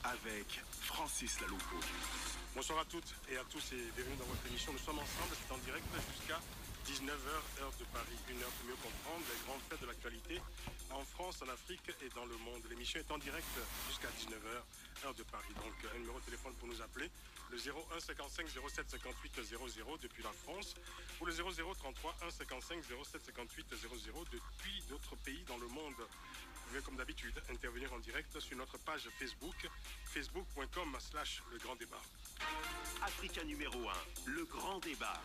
avec Francis Laloupeau. Bonsoir à toutes et à tous et bienvenue dans votre émission. Nous sommes ensemble, c'est en direct jusqu'à 19h, heure de Paris. Une heure pour mieux comprendre les grands faits de l'actualité en France, en Afrique et dans le monde. L'émission est en direct jusqu'à 19h, heure de Paris. Donc un numéro de téléphone pour nous appeler, le 01 55 07 58 00 depuis la France ou le 0033 1 55 07 58 00 depuis d'autres pays dans le monde. Vous pouvez comme d'habitude intervenir en direct sur notre page Facebook, facebook.com/le grand débat. Africa numéro 1, le grand débat.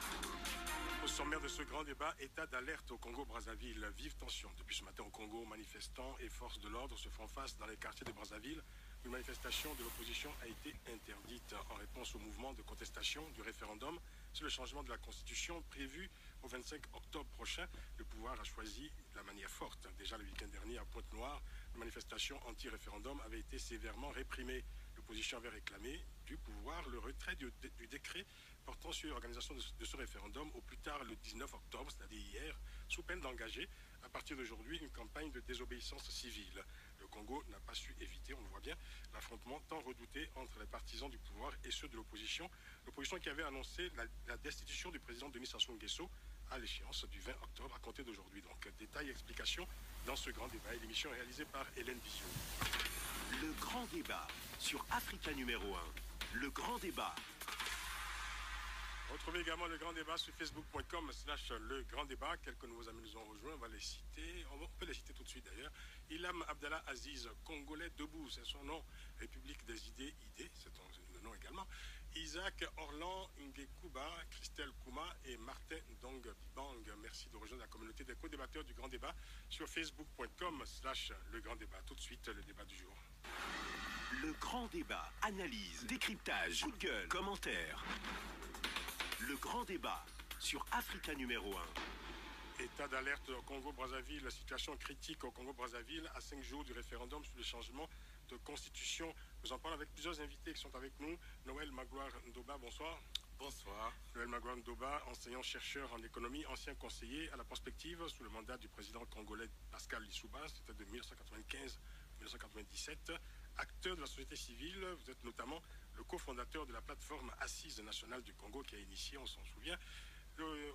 Au sommaire de ce grand débat, état d'alerte au Congo-Brazzaville. Vive tension. Depuis ce matin au Congo, manifestants et forces de l'ordre se font face dans les quartiers de Brazzaville. Une manifestation de l'opposition a été interdite en réponse au mouvement de contestation du référendum sur le changement de la Constitution prévu au 25 octobre prochain. Le pouvoir a choisi la manière forte. Déjà le week-end dernier à Pointe-Noire, une manifestation anti-référendum avait été sévèrement réprimée. L'opposition avait réclamé du pouvoir le retrait du décret portant sur l'organisation de ce référendum au plus tard le 19 octobre, c'est-à-dire hier, sous peine d'engager à partir d'aujourd'hui une campagne de désobéissance civile. Le Congo n'a pas su éviter, on le voit bien, l'affrontement tant redouté entre les partisans du pouvoir et ceux de l'opposition. L'opposition qui avait annoncé la destitution du président Denis Sassou Nguesso à l'échéance du 20 octobre à compter d'aujourd'hui. Donc détails et explications dans ce grand débat. L'émission est réalisée par Hélène Vision. Le grand débat sur Africa numéro 1. Le grand débat. Retrouvez également le grand débat sur facebook.com/le grand débat. Quelques nouveaux amis nous ont rejoints, on va les citer. On peut les citer tout de suite d'ailleurs. Ilham Abdallah Aziz, Congolais debout, c'est son nom. République des idées, c'est le nom également. Isaac Orlan Ngekuba, Christelle Kouma et Martin Dong Bibang. Merci de rejoindre la communauté des co-débatteurs du grand débat sur facebook.com/le grand débat. Tout de suite, le débat du jour. Le grand débat, analyse, décryptage, coup de gueule, commentaires. Le grand débat sur Africa numéro 1. État d'alerte au Congo-Brazzaville, situation critique au Congo-Brazzaville à 5 jours du référendum sur le changement de constitution. Nous en parlons avec plusieurs invités qui sont avec nous. Noël Magloire Ndoba, bonsoir. Bonsoir. Noël Magloire Ndoba, enseignant-chercheur en économie, ancien conseiller à la prospective sous le mandat du président congolais Pascal Lissouba, c'était de 1995-1997. Acteur de la société civile, vous êtes notamment le cofondateur de la plateforme Assise nationale du Congo qui a initié, on s'en souvient,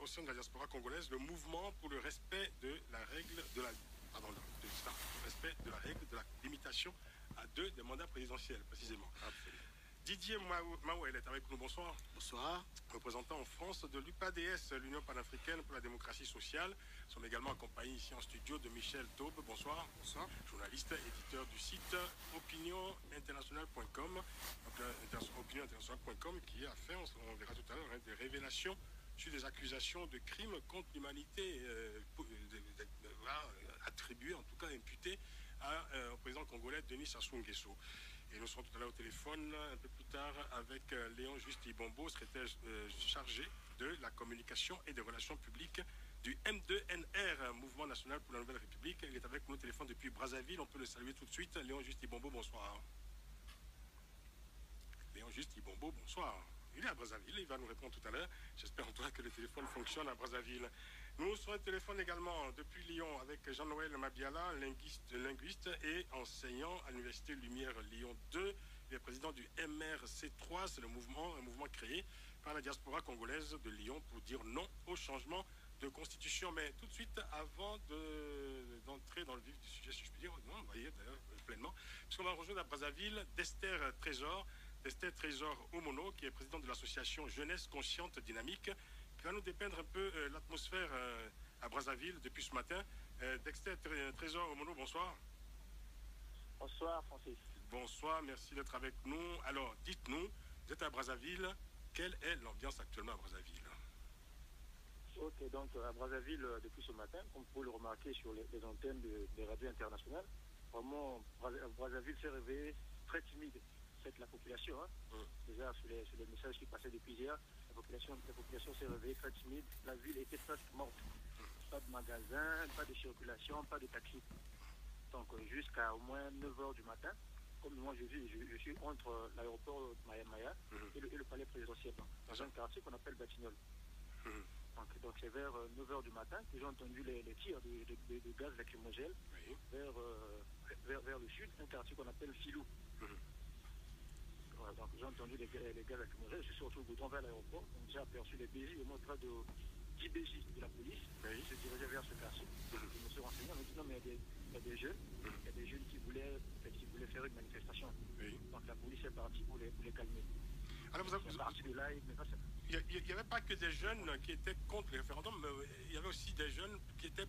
au sein de la diaspora congolaise, le mouvement pour le respect de la règle de la limitation à 2 des mandats présidentiels, précisément. Absolument. Didier Mawel est avec nous, bonsoir. Bonsoir. Représentant en France de l'UPADS, l'Union panafricaine pour la démocratie sociale. Nous sommes également accompagnés ici en studio de Michel Taube, bonsoir. Bonsoir. Journaliste, éditeur du site opinioninternationale.com, opinioninternationale.com qui a fait, on verra tout à l'heure, des révélations sur des accusations de crimes contre l'humanité attribuées, en tout cas imputées au président congolais Denis Sassou Nguesso. Et nous serons tout à l'heure au téléphone un peu plus tard avec Léon Juste Ibombo, secrétaire chargé de la communication et des relations publiques du M2NR, Mouvement National pour la Nouvelle République. Il est avec nous au téléphone depuis Brazzaville, on peut le saluer tout de suite. Léon Juste Ibombo, bonsoir. Léon Juste Ibombo, bonsoir. Il est à Brazzaville, il va nous répondre tout à l'heure. J'espère en tout cas que le téléphone fonctionne à Brazzaville. Nous serons au téléphone également depuis Lyon avec Jean-Noël Mabiala, linguiste et enseignant à l'Université Lumière Lyon 2. Il est président du MRC3, c'est un mouvement créé par la diaspora congolaise de Lyon pour dire non au changement de constitution. Mais tout de suite, avant d'entrer dans le vif du sujet, si je puis dire, non, vous voyez d'ailleurs pleinement, puisqu'on va rejoindre à Brazzaville d'Esther Trésor Omono, qui est présidente de l'association Jeunesse Consciente Dynamique, qui va nous dépeindre un peu l'atmosphère à Brazzaville depuis ce matin. Dexter Trésor Omono, bonsoir. Bonsoir Francis. Bonsoir, merci d'être avec nous. Alors, dites-nous, vous êtes à Brazzaville, quelle est l'ambiance actuellement à Brazzaville? Ok, donc à Brazzaville, depuis ce matin, comme vous pouvez le remarquer sur les antennes des radios internationales, vraiment, Brazzaville s'est réveillé très timide. La population, déjà sur les messages qui passaient depuis hier, la population s'est réveillée très timide, la ville était presque morte. Pas de magasins, pas de circulation, pas de taxi. Donc jusqu'à au moins 9h du matin, comme moi je suis entre l'aéroport de Maya et le palais présidentiel, dans un quartier qu'on appelle Batignolles. Donc c'est vers 9h du matin que j'ai entendu les tirs de gaz lacrymogène vers le sud, un quartier qu'on appelle Filou. Donc j'ai entendu les gars lacrymogènes, je suis surtout au bout vers l'aéroport, donc j'ai aperçu les BJ, au moins près de 10 BJ de la police, Oui. se dirigeaient vers ce quartier. Je me suis renseigné, on m'a dit non mais il y a des jeunes, qui voulaient faire une manifestation. Oui. Donc la police est partie pour les calmer. Alors C'est parti de là, il n'y avait pas que des jeunes qui étaient contre le référendum, mais il y avait aussi des jeunes qui étaient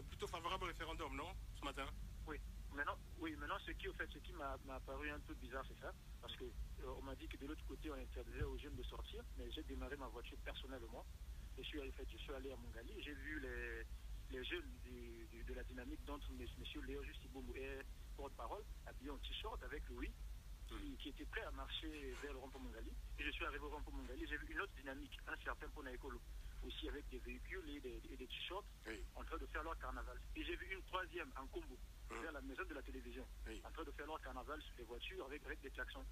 plutôt favorables au référendum, non, ce matin? Maintenant, ce qui m'a paru un peu bizarre, c'est ça, parce que on m'a dit que de l'autre côté, on interdisait aux jeunes de sortir, mais j'ai démarré ma voiture personnellement. Je suis allé à Mongali, j'ai vu les jeunes de la dynamique, dont M. Léo Justiboumou est porte-parole, habillé en t-shirt avec Louis, qui était prêt à marcher vers le rond-point Mongali. Et je suis arrivé au rond-point Mongali, j'ai vu une autre dynamique, un certain Ponaekolo, aussi avec des véhicules et des t-shirts, en train de faire leur carnaval. Et j'ai vu une troisième en combo, vers la maison de la télévision, en train de faire leur carnaval sur les voitures avec des klaxons.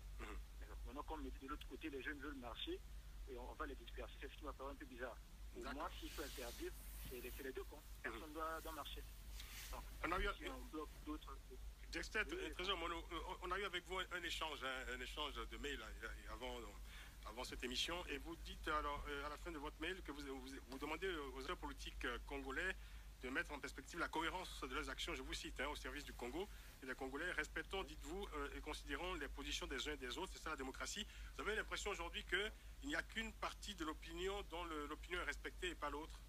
Maintenant, comme on me dit de l'autre côté, les jeunes veulent marcher et on va les disperser. C'est ce qui m'a paru un peu bizarre. Pour moi, s'il faut interdire, c'est les deux camps. Personne doit marcher. Donc, si on bloque d'autres... Dexter, Trésor Mono, on a eu avec vous un échange de mail avant cette émission, et vous dites alors à la fin de votre mail que vous demandez aux hommes politiques congolais de mettre en perspective la cohérence de leurs actions, je vous cite, au service du Congo et des Congolais. Respectons, dites-vous, et considérons les positions des uns et des autres, c'est ça la démocratie. Vous avez l'impression aujourd'hui qu'il n'y a qu'une partie de l'opinion dont l'opinion est respectée et pas l'autre?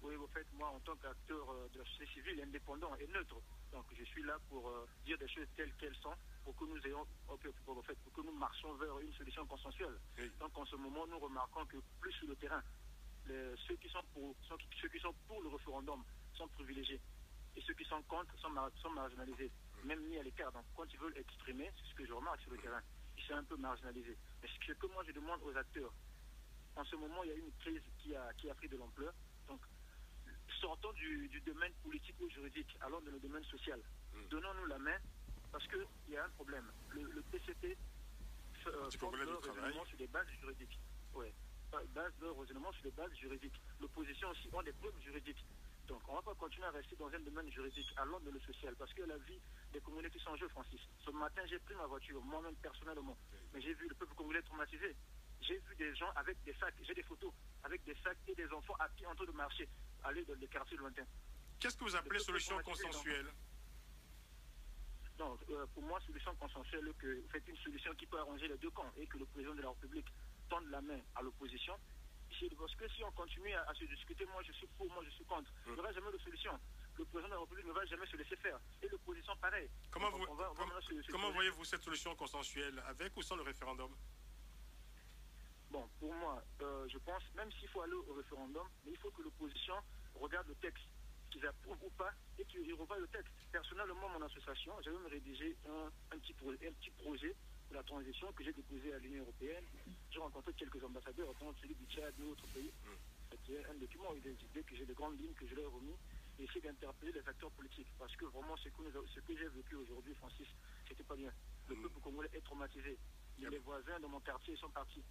Oui, en fait, moi, en tant qu'acteur de la société civile indépendant et neutre, donc je suis là pour dire des choses telles qu'elles sont, pour que nous marchions vers une solution consensuelle. Oui. Donc en ce moment, nous remarquons que plus sur le terrain, ceux qui sont pour le référendum sont privilégiés et ceux qui sont contre sont marginalisés, même mis à l'écart. Donc quand ils veulent exprimer, c'est ce que je remarque sur le terrain, ils sont un peu marginalisés. Mais ce que moi je demande aux acteurs, en ce moment il y a une crise qui a pris de l'ampleur, donc sortons du domaine politique ou juridique, allons dans le domaine social. Donnons-nous la main, parce qu'il y a un problème. Le PCT fonde leur raisonnement sur des bases juridiques. Ouais. Base leur raisonnement sur des bases juridiques. L'opposition aussi ont des preuves juridiques. Donc on ne va pas continuer à rester dans un domaine juridique, allons dans le social, parce que la vie des Congolais qui sont en jeu, Francis. Ce matin, j'ai pris ma voiture, moi-même personnellement, mais j'ai vu le peuple congolais traumatisé. J'ai vu des gens avec des sacs, j'ai des photos, avec des sacs et des enfants à pied en train de marcher, aller dans les quartiers lointains. Qu'est-ce que vous appelez solution consensuelle? Non, pour moi, solution consensuelle, que faites une solution qui peut arranger les deux camps et que le président de la République tende la main à l'opposition. Parce que si on continue à se discuter, moi je suis pour, moi je suis contre, il n'y aura jamais de solution. Le président de la République ne va jamais se laisser faire. Et l'opposition, pareil. Comment voyez-vous cette solution consensuelle, avec ou sans le référendum? Bon, pour moi, je pense, même s'il faut aller au référendum, mais il faut que l'opposition regarde le texte, qu'ils approuvent ou pas, et qu'ils revoient le texte. Personnellement, mon association, j'avais même rédigé un petit projet de la transition que j'ai déposé à l'Union européenne. J'ai rencontré quelques ambassadeurs, autant celui du Tchad et d'autres pays. C'était un document avec des idées, que j'ai des grandes lignes que je leur ai remis, et essayer d'interpeller les acteurs politiques. Parce que vraiment, ce que j'ai vécu aujourd'hui, Francis, c'était pas bien. Le peuple congolais est traumatisé. Les voisins de mon quartier sont partis.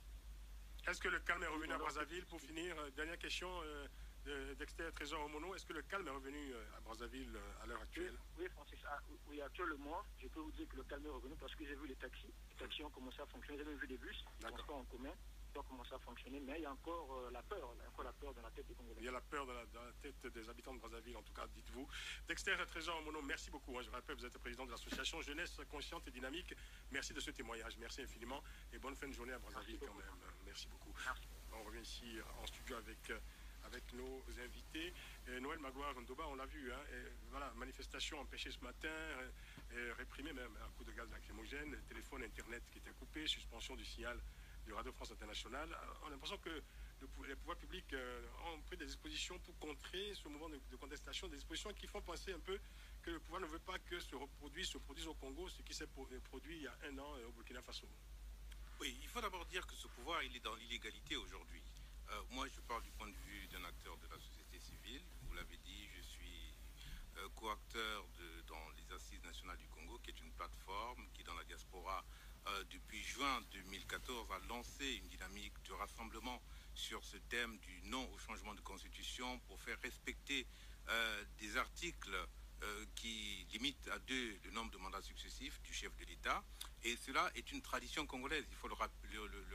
Est-ce que le calme est revenu à Brazzaville? Pour finir, dernière question Dexter Trésor Omono, est-ce que le calme est revenu à Brazzaville à l'heure actuelle? Oui, Francis, oui, actuellement, je peux vous dire que le calme est revenu parce que j'ai vu les taxis. Les taxis ont commencé à fonctionner, j'ai même vu des bus, transports en commun, qui ont commencé à fonctionner, mais il y a encore la peur, dans la tête des Congolais. Il y a la peur dans la tête des habitants de Brazzaville, en tout cas, dites-vous. Dexter Trésor Omono, merci beaucoup. Je rappelle, vous êtes le président de l'association Jeunesse Consciente et Dynamique. Merci de ce témoignage, merci infiniment et bonne fin de journée à Brazzaville quand même. Merci beaucoup. Merci. On revient ici en studio avec nos invités. Noël Magloire Ndoba, on l'a vu, voilà, manifestation empêchée ce matin, réprimée même à coup de gaz lacrymogène, téléphone, internet qui était coupé, suspension du signal de Radio France Internationale. On a l'impression que les pouvoirs publics ont pris des dispositions pour contrer ce mouvement de contestation, des dispositions qui font penser un peu que le pouvoir ne veut pas que se produise au Congo, ce qui s'est produit il y a 1 an au Burkina Faso. Oui, il faut d'abord dire que ce pouvoir, il est dans l'illégalité aujourd'hui. Moi, je parle du point de vue d'un acteur de la société civile. Vous l'avez dit, je suis co-acteur dans les Assises nationales du Congo, qui est une plateforme qui, dans la diaspora, depuis juin 2014, a lancé une dynamique de rassemblement sur ce thème du non au changement de constitution pour faire respecter des articles qui limite à 2 le nombre de mandats successifs du chef de l'État. Et cela est une tradition congolaise, il faut le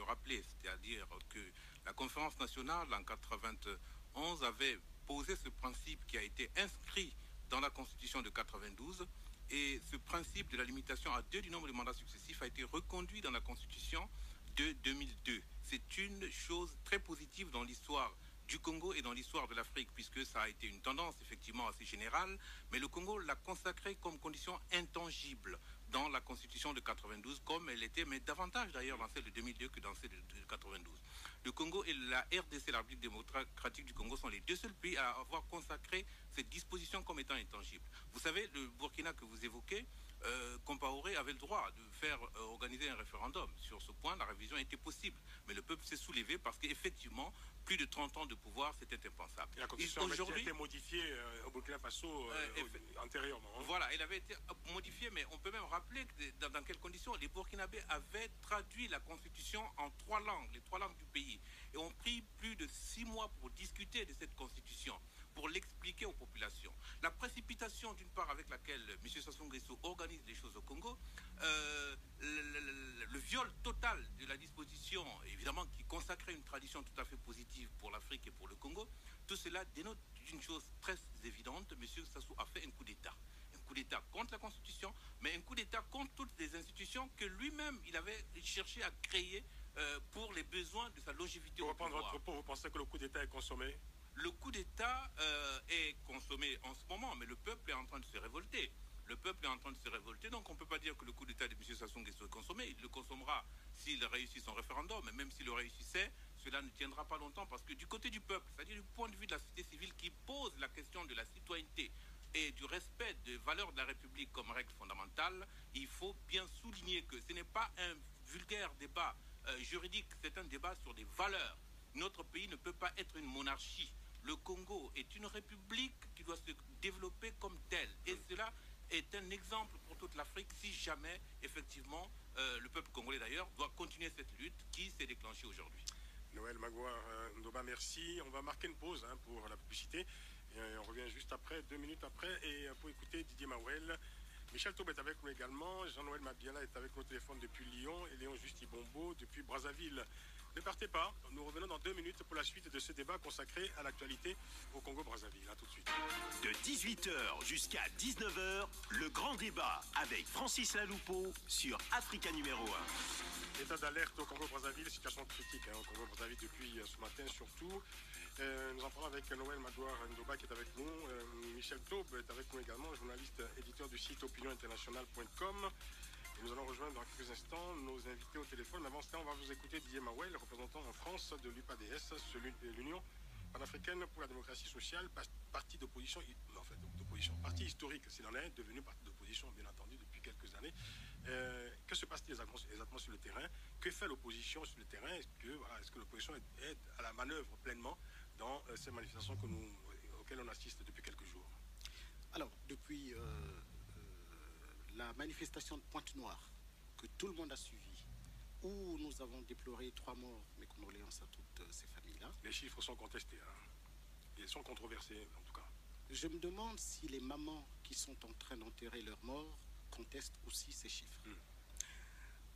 rappeler. C'est-à-dire que la conférence nationale en 1991 avait posé ce principe qui a été inscrit dans la constitution de 92. Et ce principe de la limitation à 2 du nombre de mandats successifs a été reconduit dans la constitution de 2002. C'est une chose très positive dans l'histoire du Congo et dans l'histoire de l'Afrique, puisque ça a été une tendance effectivement assez générale, mais le Congo l'a consacré comme condition intangible dans la constitution de 92, comme elle était, mais davantage d'ailleurs dans celle de 2002 que dans celle de 92. Le Congo et la RDC, la République démocratique du Congo, sont les 2 seuls pays à avoir consacré cette disposition comme étant intangible. Vous savez, le Burkina que vous évoquez, Compaoré avait le droit de faire organiser un référendum. Sur ce point, la révision était possible. Mais le peuple s'est soulevé parce qu'effectivement, plus de 30 ans de pouvoir, c'était impensable. Et la constitution avait été modifiée au Burkina Faso antérieurement. Hein. Voilà, elle avait été modifiée, mais on peut même rappeler que dans quelles conditions les Burkinabés avaient traduit la constitution en 3 langues, les 3 langues du pays, et ont pris plus de 6 mois pour discuter de cette constitution, pour l'expliquer aux populations. La précipitation, d'une part, avec laquelle M. Sassou Nguesso organise les choses au Congo, le viol total de la disposition, évidemment, qui consacrait une tradition tout à fait positive pour l'Afrique et pour le Congo, tout cela dénote d'une chose très évidente. M. Sassou a fait un coup d'État. Un coup d'État contre la Constitution, mais un coup d'État contre toutes les institutions que lui-même, il avait cherché à créer pour les besoins de sa longévité au pouvoir. Pour reprendre votre propos, vous pensez que le coup d'État est consommé ? Le coup d'État est consommé en ce moment, mais le peuple est en train de se révolter. Le peuple est en train de se révolter, donc on ne peut pas dire que le coup d'État de M. Sassou Nguesso est consommé. Il le consommera s'il réussit son référendum, mais même s'il le réussissait, cela ne tiendra pas longtemps, parce que du côté du peuple, c'est-à-dire du point de vue de la société civile qui pose la question de la citoyenneté et du respect des valeurs de la République comme règle fondamentale, il faut bien souligner que ce n'est pas un vulgaire débat juridique, c'est un débat sur des valeurs. Notre pays ne peut pas être une monarchie. Le Congo est une république qui doit se développer comme telle. Et cela est un exemple pour toute l'Afrique si jamais, effectivement, le peuple congolais d'ailleurs doit continuer cette lutte qui s'est déclenchée aujourd'hui. Noël Magloire Ndoba, merci. On va marquer une pause pour la publicité. Et on revient juste après, 2 minutes après, et pour écouter Didier Mawel. Michel Taube est avec nous également. Jean-Noël Mabiala est avec nous au téléphone depuis Lyon. Et Léon Justibombo depuis Brazzaville. Ne partez pas, nous revenons dans 2 minutes pour la suite de ce débat consacré à l'actualité au Congo-Brazzaville. A tout de suite. De 18h jusqu'à 19h, le grand débat avec Francis Laloupeau sur Africa numéro 1. État d'alerte au Congo-Brazzaville, situation critique au Congo-Brazzaville depuis ce matin surtout. Nous en parlons avec Noël Magloire Ndoba qui est avec nous. Michel Taube est avec nous également, journaliste éditeur du site opinioninternationale.com. Et nous allons rejoindre dans quelques instants nos invités au téléphone. Mais avant cela, on va vous écouter Didier Mawel, représentant en France de l'UPADS, l'Union panafricaine pour la démocratie sociale, parti d'opposition, parti historique s'il en est, devenu parti d'opposition bien entendu depuis quelques années. Que se passe-t-il exactement sur le terrain? Que fait l'opposition sur le terrain? Est-ce que l'opposition est à la manœuvre pleinement dans ces manifestations auxquelles on assiste depuis quelques jours? Alors, depuis la manifestation de Pointe-Noire, que tout le monde a suivi, où nous avons déploré 3 morts, mes condoléances à toutes ces familles-là. Les chiffres sont contestés, ils sont controversés en tout cas. Je me demande si les mamans qui sont en train d'enterrer leurs morts contestent aussi ces chiffres.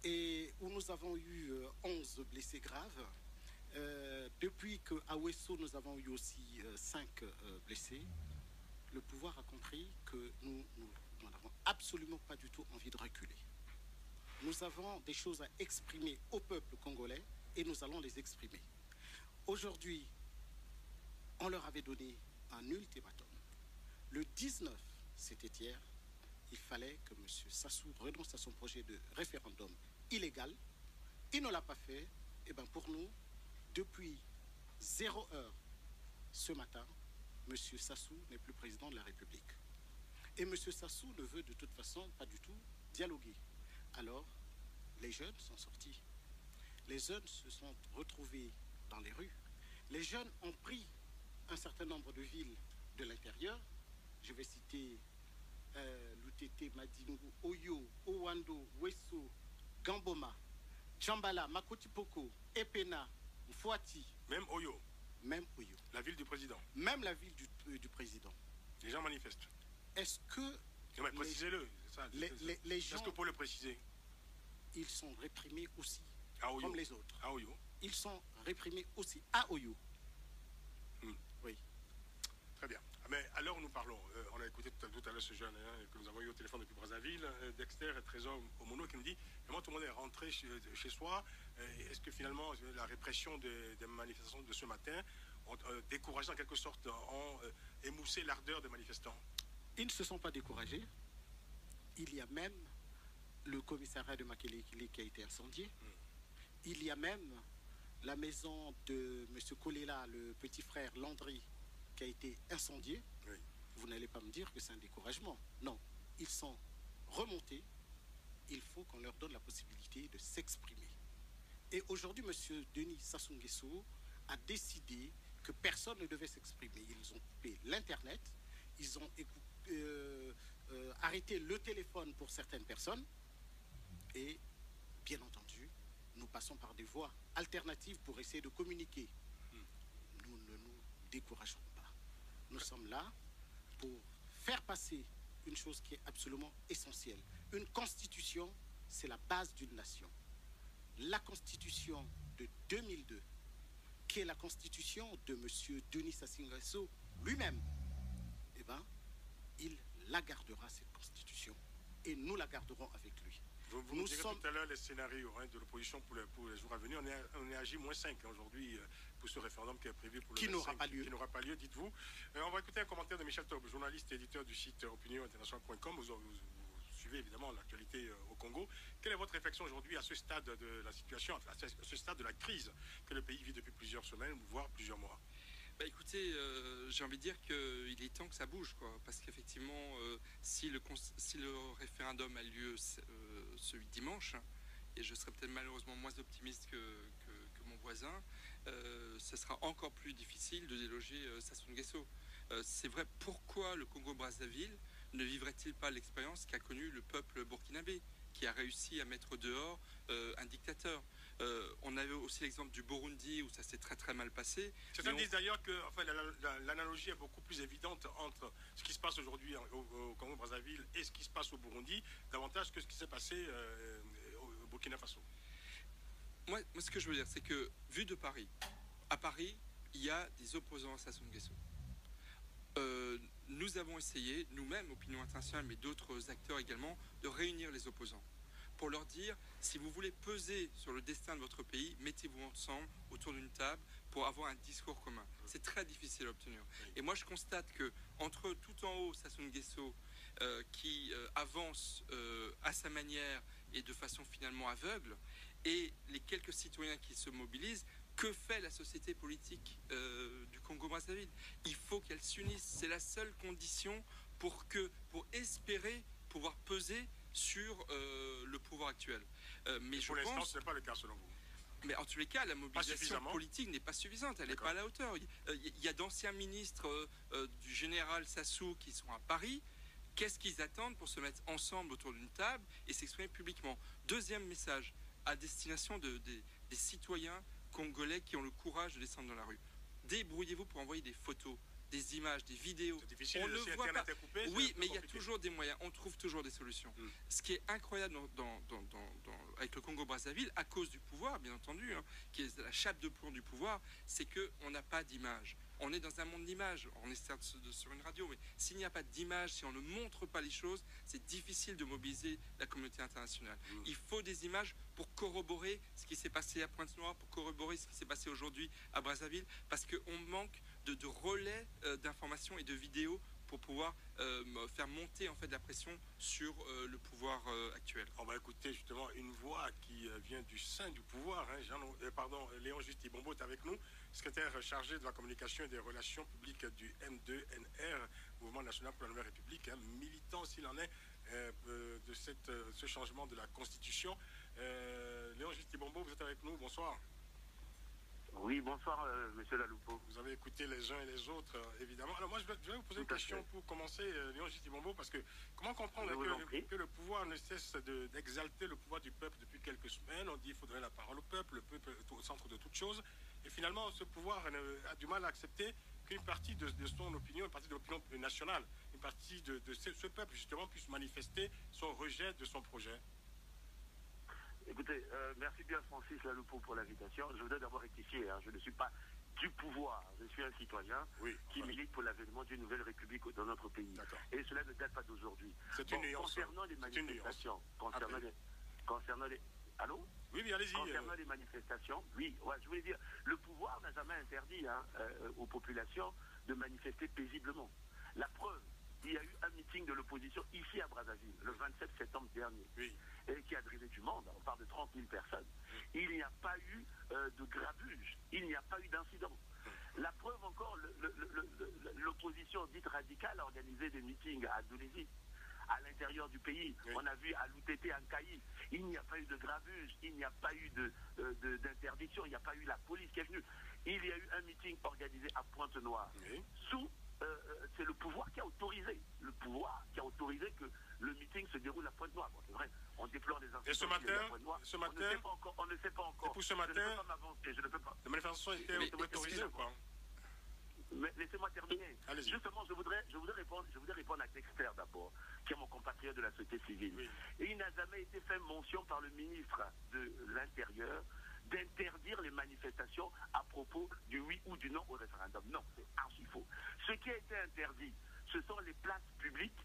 Et où nous avons eu 11 blessés graves, depuis qu'à Ouesso nous avons eu aussi 5 blessés, le pouvoir a compris que nous n'avons absolument pas du tout envie de reculer. Nous avons des choses à exprimer au peuple congolais et nous allons les exprimer. Aujourd'hui, on leur avait donné un ultimatum. Le 19, c'était hier, il fallait que M. Sassou renonce à son projet de référendum illégal. Il ne l'a pas fait. Et bien pour nous, depuis 0 heure ce matin, M. Sassou n'est plus président de la République. Et M. Sassou ne veut de toute façon pas du tout dialoguer. Alors, les jeunes sont sortis. Les jeunes se sont retrouvés dans les rues. Les jeunes ont pris un certain nombre de villes de l'intérieur. Je vais citer Lutete, Madingu, Oyo, Owando, Wesso, Gamboma, Djambala, Makotipoko, Epena, Mfouati. Même Oyo. Même Oyo. La ville du président. Même la ville du président. Les gens manifestent. est-ce que... Non, mais précisez-le, c'est ça. Les gens... Est-ce que vous pouvez le préciser? Ils sont réprimés aussi, Oyo. comme les autres. À Oyo. Ils sont réprimés aussi à Oyo. Oui. Très bien. Mais à l'heure où nous parlons, on a écouté tout à l'heure ce jeune que nous avons eu au téléphone depuis Brazzaville, Dexter et Trésor Omono, qui nous dit comment tout le monde est rentré chez soi. Est-ce que finalement la répression des manifestations de ce matin ont découragé en quelque sorte, ont émoussé l'ardeur des manifestants? Ils ne se sont pas découragés. Il y a même le commissariat de Makele qui a été incendié. Il y a même la maison de M. Kolela, le petit frère Landry, qui a été incendié. Oui. Vous n'allez pas me dire que c'est un découragement. Non, ils sont remontés. Il faut qu'on leur donne la possibilité de s'exprimer. Et aujourd'hui, M. Denis Sassou Nguesso a décidé que personne ne devait s'exprimer. Ils ont coupé l'Internet, ils ont arrêté le téléphone pour certaines personnes. Et bien entendu, nous passons par des voies alternatives pour essayer de communiquer. Nous ne nous décourageons pas. Nous sommes là pour faire passer une chose qui est absolument essentielle. Une constitution, c'est la base d'une nation. La constitution de 2002, qui est la constitution de M. Denis Sassou Nguesso lui-même, eh bien, il la gardera, cette constitution, et nous la garderons avec lui. Vous nous direz tout à l'heure les scénarios de l'opposition pour les jours à venir. On est à J-5 aujourd'hui pour ce référendum qui est prévu pour le 25, qui n'aura pas lieu, dites-vous. On va écouter un commentaire de Michel Taube, journaliste et éditeur du site opinioninternationale.com. Vous suivez évidemment l'actualité au Congo. Quelle est votre réflexion aujourd'hui à ce stade de la situation, à ce stade de la crise que le pays vit depuis plusieurs semaines, voire plusieurs mois? Bah écoutez, j'ai envie de dire qu'il est temps que ça bouge, quoi, parce qu'effectivement, si le référendum a lieu ce dimanche, et je serai peut-être malheureusement moins optimiste que mon voisin, ce sera encore plus difficile de déloger Sassou Nguesso. C'est vrai, pourquoi le Congo-Brazzaville ne vivrait-il pas l'expérience qu'a connue le peuple burkinabé, qui a réussi à mettre dehors un dictateur? On avait aussi l'exemple du Burundi où ça s'est très très mal passé. Certains disent d'ailleurs que enfin, l'analogie est beaucoup plus évidente entre ce qui se passe aujourd'hui au Congo-Brazzaville et ce qui se passe au Burundi, davantage que ce qui s'est passé au Burkina Faso. Moi, ce que je veux dire, c'est que, vu de Paris, à Paris, il y a des opposants à Sassou Nguesso. Nous avons essayé, nous-mêmes, Opinion Internationale, mais d'autres acteurs également, de réunir les opposants pour leur dire, si vous voulez peser sur le destin de votre pays, mettez-vous ensemble autour d'une table pour avoir un discours commun. C'est très difficile à obtenir. Et moi, je constate que entre tout en haut, Sassou Nguesso, qui avance à sa manière et de façon finalement aveugle, et les quelques citoyens qui se mobilisent, que fait la société politique du Congo-Brazzaville? Il faut qu'elle s'unisse. C'est la seule condition pour espérer pouvoir peser sur le pouvoir actuel. Mais pour l'instant, ce n'est pas le cas selon vous. Mais en tous les cas, la mobilisation politique n'est pas suffisante, elle n'est pas à la hauteur. Il y a d'anciens ministres du général Sassou qui sont à Paris. Qu'est-ce qu'ils attendent pour se mettre ensemble autour d'une table et s'exprimer publiquement? Deuxième message à destination des citoyens congolais qui ont le courage de descendre dans la rue. Débrouillez-vous pour envoyer des photos, des images, des vidéos. C'est difficile, on ne voit pas. Coupé, oui, mais il y a toujours des moyens. On trouve toujours des solutions. Ce qui est incroyable avec le Congo-Brazzaville, à cause du pouvoir, bien entendu, qui est la chape de plomb du pouvoir, c'est qu'on n'a pas d'image. On est dans un monde d'images. On est certes sur une radio, mais s'il n'y a pas d'image, si on ne montre pas les choses, c'est difficile de mobiliser la communauté internationale. Il faut des images pour corroborer ce qui s'est passé à Pointe-Noire, pour corroborer ce qui s'est passé aujourd'hui à Brazzaville, parce qu'on manque de relais d'informations et de vidéos pour pouvoir faire monter en fait la pression sur le pouvoir actuel. On va écouter justement une voix qui vient du sein du pouvoir. Léon Justi-Bombo est avec nous, secrétaire chargé de la communication et des relations publiques du M2NR, Mouvement national pour la Nouvelle République, militant s'il en est de ce changement de la Constitution. Léon Justi-Bombo, vous êtes avec nous, bonsoir. Oui, bonsoir, monsieur Laloupo. Vous avez écouté les uns et les autres, évidemment. Alors moi, je vais vous poser une question pour commencer, Léon Justi-Bombo, parce que comment comprendre que le pouvoir ne cesse d'exalter le pouvoir du peuple depuis quelques semaines? On dit qu'il faut donner la parole au peuple est au centre de toute chose. Et finalement, ce pouvoir a du mal à accepter qu'une partie de son opinion, une partie de l'opinion nationale, une partie de ce peuple, justement, puisse manifester son rejet de son projet? Écoutez, merci bien Francis Laloupo pour l'invitation. Je voudrais d'abord rectifier, hein, je ne suis pas du pouvoir, je suis un citoyen qui milite pour l'avènement d'une nouvelle république dans notre pays. Et cela ne date pas d'aujourd'hui. C'est une nuance. Concernant les manifestations, concernant les... Allô? Oui, allez-y. Concernant les manifestations, oui, ouais, je voulais dire, le pouvoir n'a jamais interdit aux populations de manifester paisiblement. La preuve, il y a eu un meeting de l'opposition ici à Brazzaville, le 27 septembre dernier, et qui a drainé du monde, on parle de 30 000 personnes. Il n'y a pas eu de grabuge, il n'y a pas eu d'incident. La preuve encore, l'opposition dite radicale a organisé des meetings à Indonésie, à l'intérieur du pays. On a vu à l'UTT, en Caï, il n'y a pas eu de grabuge, il n'y a pas eu d'interdiction, il n'y a pas eu la police qui est venue. Il y a eu un meeting organisé à Pointe-Noire, sous... c'est le pouvoir qui a autorisé. Le pouvoir qui a autorisé que le meeting se déroule à Pointe-Noire. Bon, c'est vrai, on déplore les incidents. Et ce matin, on ne sait pas encore. Et pour ce matin, je ne peux pas m'avancer, je ne peux pas. Les manifestations étaient autorisées ou quoi? Mais laissez-moi terminer. Allez-y. Justement, je voudrais répondre à Dexter d'abord, qui est mon compatriote de la société civile. Et il n'a jamais été fait mention par le ministre de l'Intérieur d'interdire les manifestations à propos du oui ou du non au référendum. Non, c'est archi faux. Ce qui a été interdit, ce sont les places publiques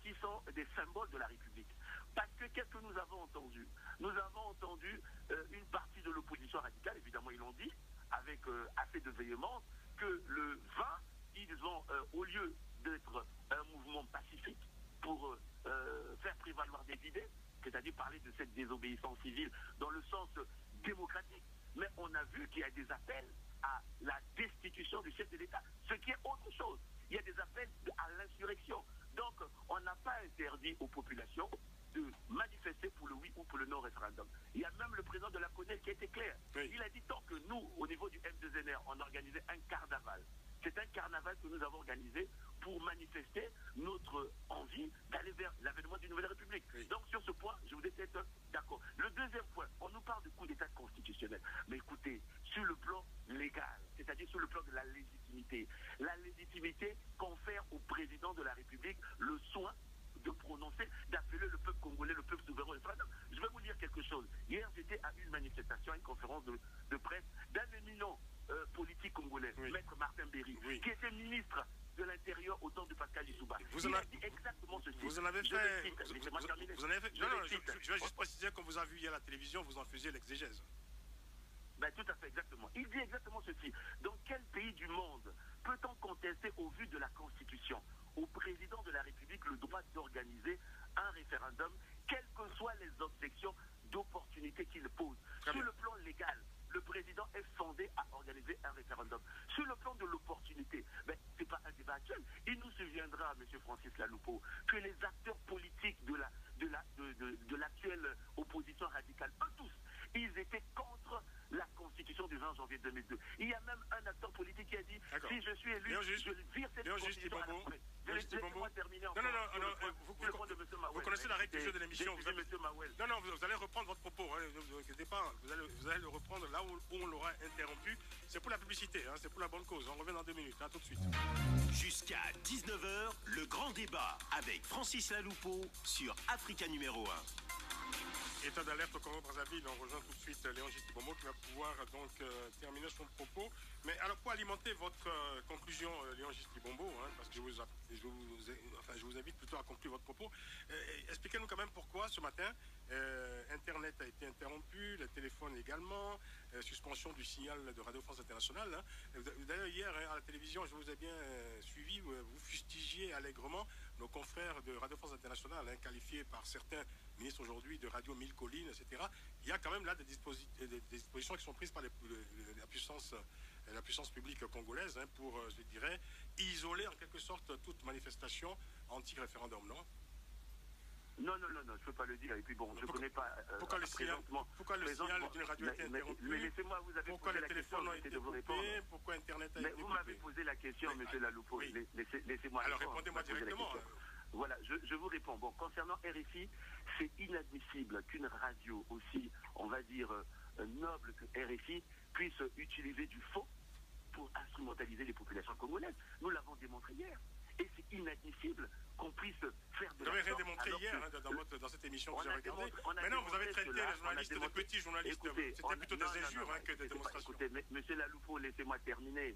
qui sont des symboles de la République. Parce que qu'est-ce que nous avons entendu? Nous avons entendu une partie de l'opposition radicale, évidemment ils l'ont dit, avec assez de véhémence, que le 20, ils ont, au lieu d'être un mouvement pacifique pour faire prévaloir des idées, c'est-à-dire parler de cette désobéissance civile dans le sens démocratique, mais on a vu qu'il y a des appels à la destitution du chef de l'État, ce qui est autre chose. Il y a des appels à l'insurrection. Donc, on n'a pas interdit aux populations de manifester pour le oui ou pour le non référendum. Il y a même le président de la CONEL qui a été clair. Il a dit tant que nous, au niveau du M2NR, on organisait un carnaval. C'est un carnaval que nous avons organisé pour manifester notre envie d'aller vers l'avènement d'une nouvelle république. Donc sur ce point, je voudrais être d'accord. Le deuxième point, on nous parle de coup d'état constitutionnel. Mais écoutez, sur le plan légal, c'est-à-dire sur le plan de la légitimité confère au président de la République le soin de prononcer, d'appeler le peuple congolais, le peuple souverain au référendum. Je vais vous dire quelque chose. Hier, j'étais à une manifestation, à une conférence de presse d'un éminent politique congolais, Maître Martin Berry, qui était ministre de l'Intérieur au temps de Pascal Lissouba. Il a dit exactement ceci. Vous en avez fait... Vous en avez fait... Non, je vais juste préciser, quand vous avez vu hier à la télévision, vous en faisiez l'exégèse. Ben, tout à fait, exactement. Il dit exactement ceci. Dans quel pays du monde peut-on contester, au vu de la Constitution, au président de la République le droit d'organiser un référendum, quelles que soient les objections d'opportunité qu'il pose? Sur le plan légal, le président est fondé à organiser un référendum. Sur le plan de l'opportunité, ben, ce n'est pas un débat actuel. Il nous souviendra, M. Francis Laloupo, que les acteurs politiques de l'actuelle opposition radicale, eux tous, ils étaient contre la Constitution du 20 janvier 2002. Il y a même un acteur politique qui a dit, si je suis élu, je vire cette Constitution à la poubelle. Laissez-moi terminer encore. Vous connaissez la règle du jeu de l'émission. Non, vous allez reprendre votre propos. Ne vous inquiétez pas. Vous allez le reprendre là où on l'aura interrompu. C'est pour la publicité, hein, c'est pour la bonne cause. On revient dans 2 minutes. À tout de suite. Jusqu'à 19h, le grand débat avec Francis Laloupo sur Africa numéro 1. État d'alerte au Congo-Brazzaville, on rejoint tout de suite Léon Gistibombo qui va pouvoir donc terminer son propos. Mais alors pour alimenter votre conclusion, Léon Gistibombo, hein, parce que je vous invite plutôt à conclure votre propos, expliquez-nous quand même pourquoi ce matin Internet a été interrompu, le téléphone également, suspension du signal de Radio France Internationale. Hein. D'ailleurs hier à la télévision, je vous ai bien suivi, vous fustigiez allègrement nos confrères de Radio France Internationale, hein, qualifiés par certains ministres aujourd'hui de Radio Mille Collines, etc. Il y a quand même là des dispositions qui sont prises par la puissance publique congolaise, hein, pour, je dirais, isoler en quelque sorte toute manifestation anti-référendum, non? Non, je ne peux pas le dire. Et puis bon, je ne connais pas... Pourquoi le signal d'une radio a été interrompu? Mais laissez-moi, vous avez pourquoi posé les la question, téléphones ont été coupés? Pourquoi Internet a été coupé? Vous m'avez posé la question, M. Laloupo. Laissez-moi alors répondez-moi directement. Voilà, je vous réponds. Bon, concernant RFI, c'est inadmissible qu'une radio aussi, on va dire, noble que RFI puisse utiliser du faux pour instrumentaliser les populations congolaises. Nous l'avons démontré hier. Et c'est inadmissible qu'on puisse faire de Vous n'avez la rien sorte, démontré alors hier que dans cette émission que on j'ai a regardée. démontré- Maintenant, vous avez traité cela, les journalistes on a de démontré- petits journalistes. Écoutez, C'était plutôt des injures que des écoutez, démonstrations. Écoutez, monsieur Laloufo, laissez-moi terminer.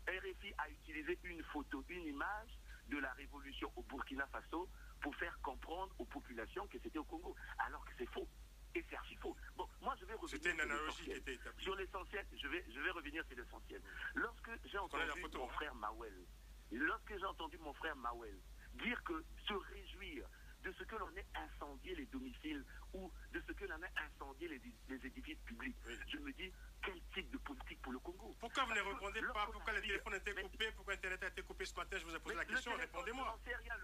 RFI a utilisé une photo, une image de la révolution au Burkina Faso pour faire comprendre aux populations que c'était au Congo, alors que c'est faux. Et c'est archi faux. Bon, moi je vais revenir C'était une sur analogie qui l'essentiel. était établie. Sur l'essentiel, je vais revenir sur l'essentiel. Lorsque j'ai entendu la photo, mon hein. frère Mawel, lorsque j'ai entendu mon frère Mawel dire que se réjouir de ce que l'on ait incendié les domiciles ou de ce que l'on ait incendié les édifices publics, Oui. je me dis, quel type de politique pour le Congo? Pourquoi vous ne Parce que répondez pas? lorsqu'on Pourquoi le dit- téléphone a été mais- coupé? Pourquoi Internet a été coupé ce matin? Je vous ai posé mais la question, le téléphone, répondez-moi. je n'en sais rien.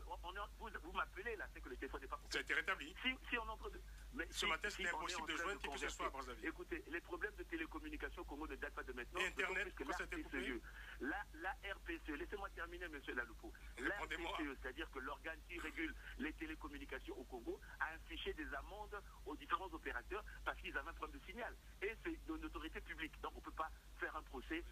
Vous m'appelez là, c'est que le téléphone n'est pas coupé. Ça a été rétabli. Si on est en train de... Mais Ce matin, c'était on est impossible en de train joindre qui que ce soit à converser. Brazzaville. Écoutez, les problèmes de télécommunication au Congo ne datent pas de maintenant. Et Internet, d'autant plus que pourquoi ça a été coupé? la RPCE, laissez-moi terminer, monsieur Laloupo. La Répondez-moi. RPCE, c'est-à-dire que l'organe qui régule les télécommunications au Congo, a infligé des amendes aux différents opérateurs parce qu'ils avaient un problème de signal. Et c'est une autorité publique. Donc on ne peut pas faire un procès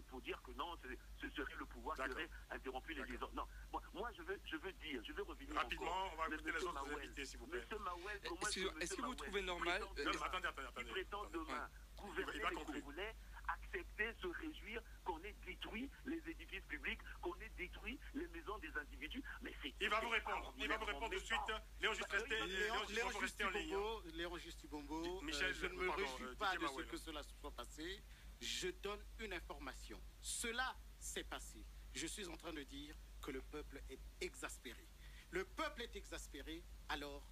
pour dire que non, ce serait le pouvoir qui D'accord. aurait interrompu les liaisons. Non, moi je veux revenir Rapidement, encore. on va Mais écouter les monsieur autres Mawel, invités, s'il vous plaît. Monsieur Mawel, comment est-ce Est-ce que vous Mawel, trouvez qui normal prétend Non, demain- mais attendez. qui prétend demain gouverner Il va les conclure. Congolais, accepter, se réjouir qu'on ait détruit les édifices publics, qu'on ait détruit les maisons des individus. Mais c'est... Il va vous répondre. Il va vous répondre tout de suite. Léon Juste resté. Léon Juste rester en ligne. Léon Justibombo, Michel, je ne me pardon, réjouis pas Didier de ce Mawel. que cela se soit passé. Je donne une information. Cela s'est passé. Je suis en train de dire que le peuple est exaspéré. Le peuple est exaspéré, alors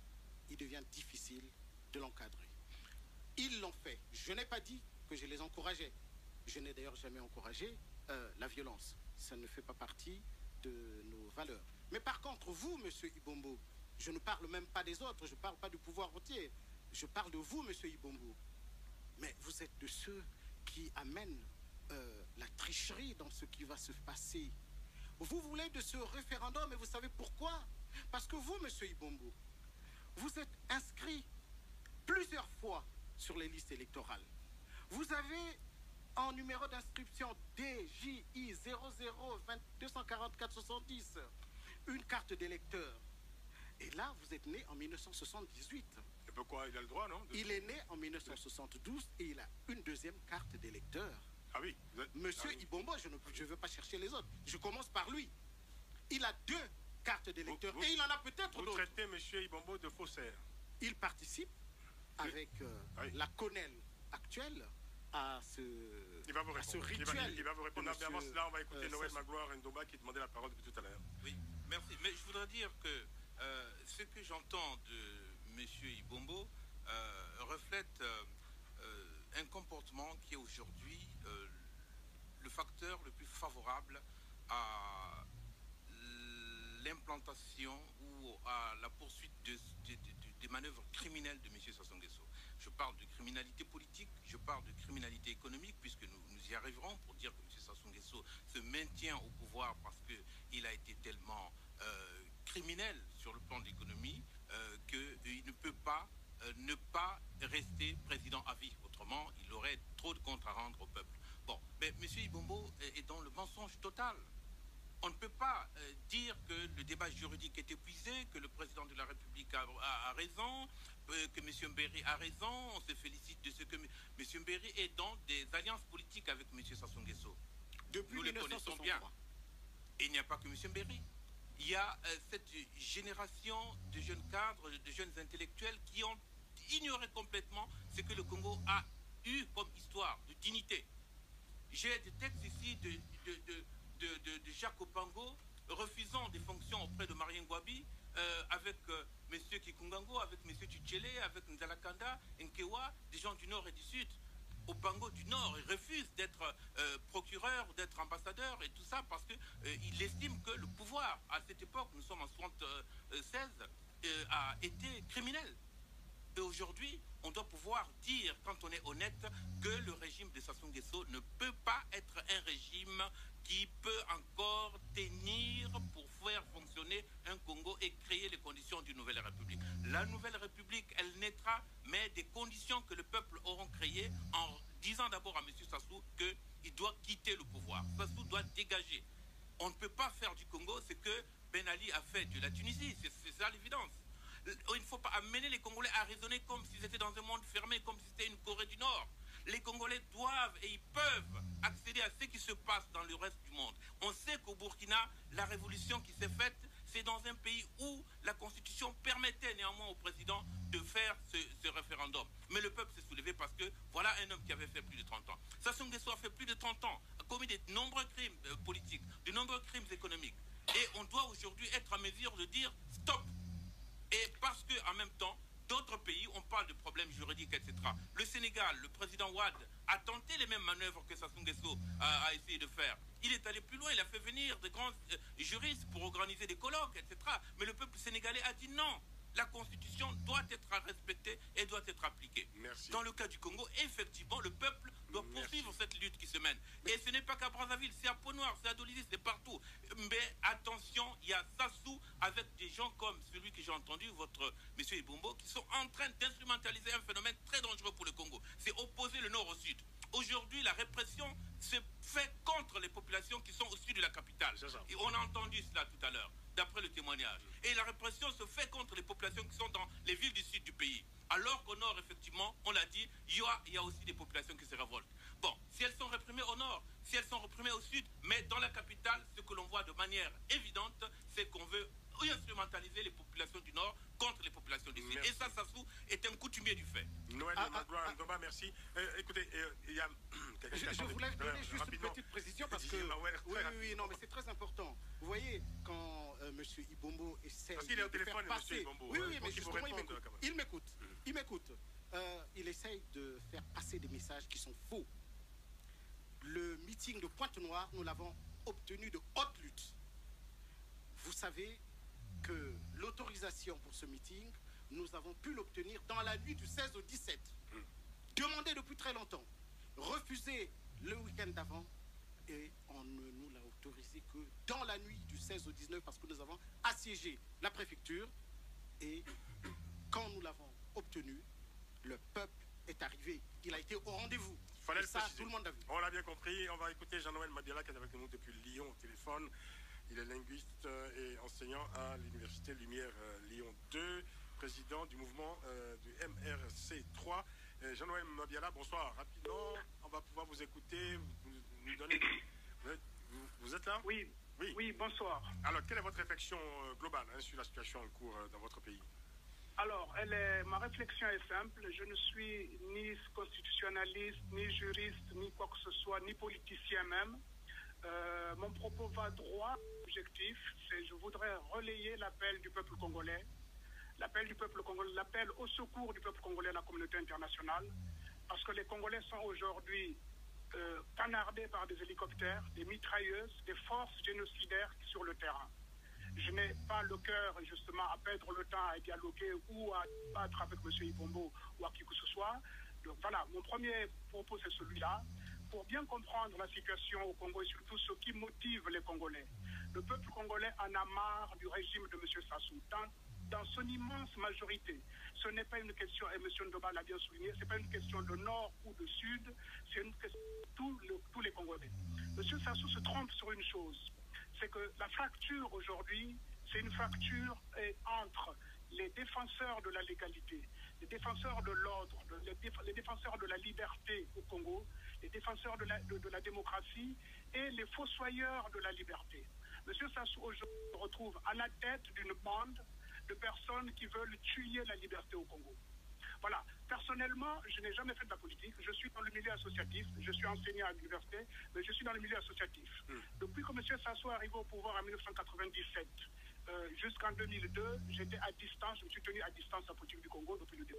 il devient difficile de l'encadrer. Ils l'ont fait. Je n'ai pas dit que je les encourageais. Je n'ai d'ailleurs jamais encouragé la violence. Ça ne fait pas partie de nos valeurs. Mais par contre, vous, monsieur Ibombo, je ne parle même pas des autres, je ne parle pas du pouvoir entier. Je parle de vous, monsieur Ibombo. Mais vous êtes de ceux qui amènent la tricherie dans ce qui va se passer. Vous voulez de ce référendum et vous savez pourquoi? Parce que vous, monsieur Ibombo, vous êtes inscrit plusieurs fois sur les listes électorales. Vous avez en numéro d'inscription DJI 00-244-70 une carte d'électeur. Et là, vous êtes né en 1978. Et pourquoi il a le droit, non? Il est né en 1972 et il a une deuxième carte d'électeur. Ah oui. Monsieur Ibombo, je ne veux pas chercher les autres. Je commence par lui. Il a deux cartes d'électeur et il en a peut-être Vous d'autres. traitez M. Ibombo de faussaire. Il participe avec Oui. la CONEL actuelle à ce, Il va vous à ce répondre. rituel. Il va vous répondre. de Mais avant monsieur, cela, on va écouter Noël Sassou. Magloire Ndoba qui demandait la parole depuis tout à l'heure. Oui, merci. Mais je voudrais dire que ce que j'entends de M. Ibombo reflète un comportement qui est aujourd'hui le facteur le plus favorable à l'implantation ou à la poursuite des manœuvres criminelles de M. Sassou Nguesso. Je parle de criminalité politique, je parle de criminalité économique, puisque nous y arriverons pour dire que M. Sassou Nguesso se maintient au pouvoir parce qu'il a été tellement criminel sur le plan de l'économie qu'il ne peut pas ne pas rester président à vie. Autrement, il aurait trop de comptes à rendre au peuple. Bon, mais M. Ibombo est dans le mensonge total. On ne peut pas dire que le débat juridique est épuisé, que le président de la République a raison, que M. Mbéry a raison. On se félicite de ce que M. Mbéry est dans des alliances politiques avec M. Sassou Nguesso. Depuis Nous les connaissons bien. 1963. Et il n'y a pas que M. Mbéry. Il y a cette génération de jeunes cadres, de jeunes intellectuels qui ont ignoré complètement ce que le Congo a eu comme histoire de dignité. J'ai des textes ici de Jacques Opango refusant des fonctions auprès de Marien Ngouabi avec M. Kikungango, avec M. Tchitchele, avec Nzalakanda, Nkewa, des gens du Nord et du Sud. Opango du Nord, il refuse d'être procureur ou d'être ambassadeur et tout ça parce qu'il estime que le pouvoir, à cette époque, nous sommes en 1976, a été criminel. Et aujourd'hui, on doit pouvoir dire, quand on est honnête, que le régime de Sassou Nguesso ne peut pas être un régime qui peut encore tenir pour faire fonctionner un Congo et créer les conditions d'une nouvelle république. La nouvelle république, elle naîtra, mais des conditions que le peuple aura créées en disant d'abord à M. Sassou qu'il doit quitter le pouvoir. dégager. On ne peut pas faire du Congo ce que Ben Ali a fait de la Tunisie, c'est ça l'évidence. Il ne faut pas amener les Congolais à raisonner comme s'ils étaient dans un monde fermé, comme si c'était une Corée du Nord. Les Congolais doivent et ils peuvent accéder à ce qui se passe dans le reste du monde. On sait qu'au Burkina, la révolution qui s'est faite, c'est dans un pays où la Constitution permettait néanmoins au président de faire ce référendum. Mais le peuple s'est soulevé parce que voilà un homme qui avait fait plus de 30 ans. Sassou Nguesso a fait plus de 30 ans, a commis de nombreux crimes politiques, de nombreux crimes économiques. Et on doit aujourd'hui être en mesure de dire stop. Et parce qu'en même temps, d'autres pays, on parle de problèmes juridiques, etc. Le Sénégal, le président Ouad a tenté les mêmes manœuvres que Sassou Nguesso a essayé de faire. Il est allé plus loin, il a fait venir des grands juristes pour organiser des colloques, etc. Mais le peuple sénégalais a dit non. La Constitution doit être respectée et doit être appliquée. Merci. Dans le cas du Congo, effectivement, le peuple doit poursuivre cette lutte qui se mène. Et ce n'est pas qu'à Brazzaville, c'est à Pont-Noir, c'est à Dolisie, c'est partout. Mais attention, il y a Sassou avec des gens comme celui que j'ai entendu, votre monsieur Ibombo, qui sont en train d'instrumentaliser un phénomène très dangereux pour le Congo. C'est opposer le nord au sud. Aujourd'hui, la répression se fait contre les populations qui sont au sud de la capitale. Et on a entendu cela tout à l'heure, d'après le témoignage. Et la répression se fait contre les populations qui sont dans les villes du sud du pays. Alors qu'au nord, effectivement, on l'a dit, il y a aussi des populations qui se révoltent. Bon, si elles sont réprimées au nord, si elles sont réprimées au sud, mais dans la capitale, ce que l'on voit de manière évidente, c'est qu'on veut instrumentaliser les populations du nord contre les populations du sud. Merci. Et ça, Sassou est un coutumier du fait. Noël Ndoba, merci. Écoutez, il y a quelqu'un qui a Je chanté voulais donner juste rapidement. une petite précision parce que... Oui, non, mais c'est très important. Vous voyez, quand M. Ibombo essaie... Parce qu'il est au de faire téléphone, passer... M. Ibombo. Oui, Il faut mais qu'il vous justement, réponde, quand même. il m'écoute. Il essaye de faire passer des messages qui sont faux. Le meeting de Pointe-Noire, nous l'avons obtenu de haute lutte. Vous savez que l'autorisation pour ce meeting, nous avons pu l'obtenir dans la nuit du 16 au 17. Demandé depuis très longtemps. Refusé le week-end d'avant. Et on ne nous l'a autorisé que dans la nuit du 16 au 19 parce que nous avons assiégé la préfecture. Et quand nous l'avons obtenu, le peuple est arrivé. Il a été au rendez-vous. Fallait et le ça, préciser. tout le monde a vu. On l'a bien compris. On va écouter Jean-Noël Madiala qui est avec nous depuis Lyon au téléphone. Il est linguiste et enseignant à l'Université Lumière Lyon 2, président du mouvement du MRC3. Jean-Noël Madiala, bonsoir. Rapidement, on va pouvoir vous écouter, nous donner... Vous êtes là? Oui. Oui, bonsoir. Alors, quelle est votre réflexion globale sur la situation en cours dans votre pays? Alors, ma réflexion est simple. Je ne suis ni constitutionnaliste, ni juriste, ni quoi que ce soit, ni politicien même. Mon propos va droit au objectif. Je voudrais relayer l'appel du peuple congolais. L'appel du peuple congolais, l'appel au secours du peuple congolais à la communauté internationale. Parce que les Congolais sont aujourd'hui canardés par des hélicoptères, des mitrailleuses, des forces génocidaires sur le terrain. Je n'ai pas le cœur, justement, à perdre le temps à dialoguer ou à battre avec M. Ibombo ou à qui que ce soit. Donc voilà, mon premier propos, c'est celui-là. Pour bien comprendre la situation au Congo et surtout ce qui motive les Congolais. Le peuple congolais en a marre du régime de M. Sassou. Dans son immense majorité, ce n'est pas une question, et M. Ndoba l'a bien souligné, ce n'est pas une question de nord ou de sud, c'est une question de tous les Congolais. M. Sassou se trompe sur une chose, c'est que la fracture aujourd'hui, c'est une fracture entre les défenseurs de la légalité, les défenseurs de l'ordre, les défenseurs de la liberté au Congo, les défenseurs de la démocratie et les fossoyeurs de la liberté. M. Sassou aujourd'hui se retrouve à la tête d'une bande de personnes qui veulent tuer la liberté au Congo. Voilà. Personnellement, je n'ai jamais fait de la politique. Je suis dans le milieu associatif. Je suis enseignant à l'université, mais je suis dans le milieu associatif. Depuis que M. Sassou est arrivé au pouvoir en 1997, jusqu'en 2002, j'étais à distance, je me suis tenu à distance la politique du Congo depuis le début.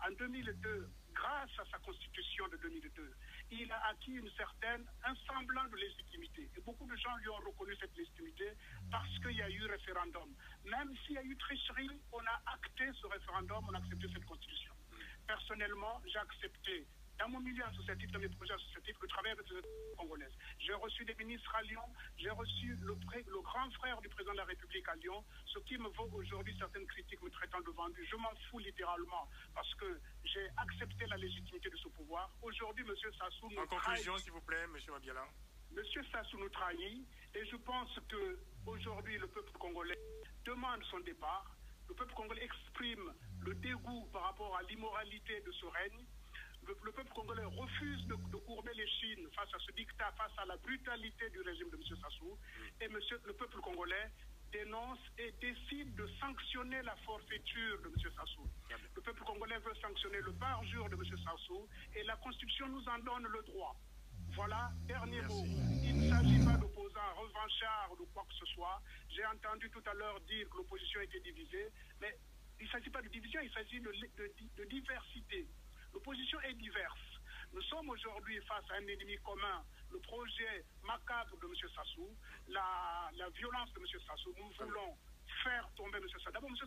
En 2002, grâce à sa constitution de 2002, il a acquis un semblant de légitimité. Et beaucoup de gens lui ont reconnu cette légitimité parce qu'il y a eu référendum. Même s'il y a eu tricherie, on a acté ce référendum, on a accepté cette constitution. Personnellement, j'ai accepté, dans mon milieu associatif, dans mes projets associatifs, le travail avec les autorités congolaises. J'ai reçu des ministres à Lyon, j'ai reçu le grand frère du président de la République à Lyon, ce qui me vaut aujourd'hui certaines critiques me traitant de vendu. Je m'en fous littéralement parce que j'ai accepté la légitimité de ce pouvoir. Aujourd'hui, M. Sassou... En conclusion, s'il vous plaît, M. Madiala. M. Sassou nous trahit et je pense qu'aujourd'hui, le peuple congolais demande son départ. Le peuple congolais exprime le dégoût par rapport à l'immoralité de ce règne. Le peuple congolais refuse de courber les chines face à ce dictat, face à la brutalité du régime de M. Sassou. Et le peuple congolais dénonce et décide de sanctionner la forfaiture de M. Sassou. Le peuple congolais veut sanctionner le parjure de M. Sassou et la Constitution nous en donne le droit. Voilà, dernier mot. Il ne s'agit pas d'opposants revanchards ou de quoi que ce soit. J'ai entendu tout à l'heure dire que l'opposition était divisée, mais il ne s'agit pas de division, il s'agit de diversité. L'opposition est diverse. Nous sommes aujourd'hui face à un ennemi commun, le projet macabre de M. Sassou, la violence de M. Sassou. Nous voulons faire tomber M. Sassou. D'abord, M.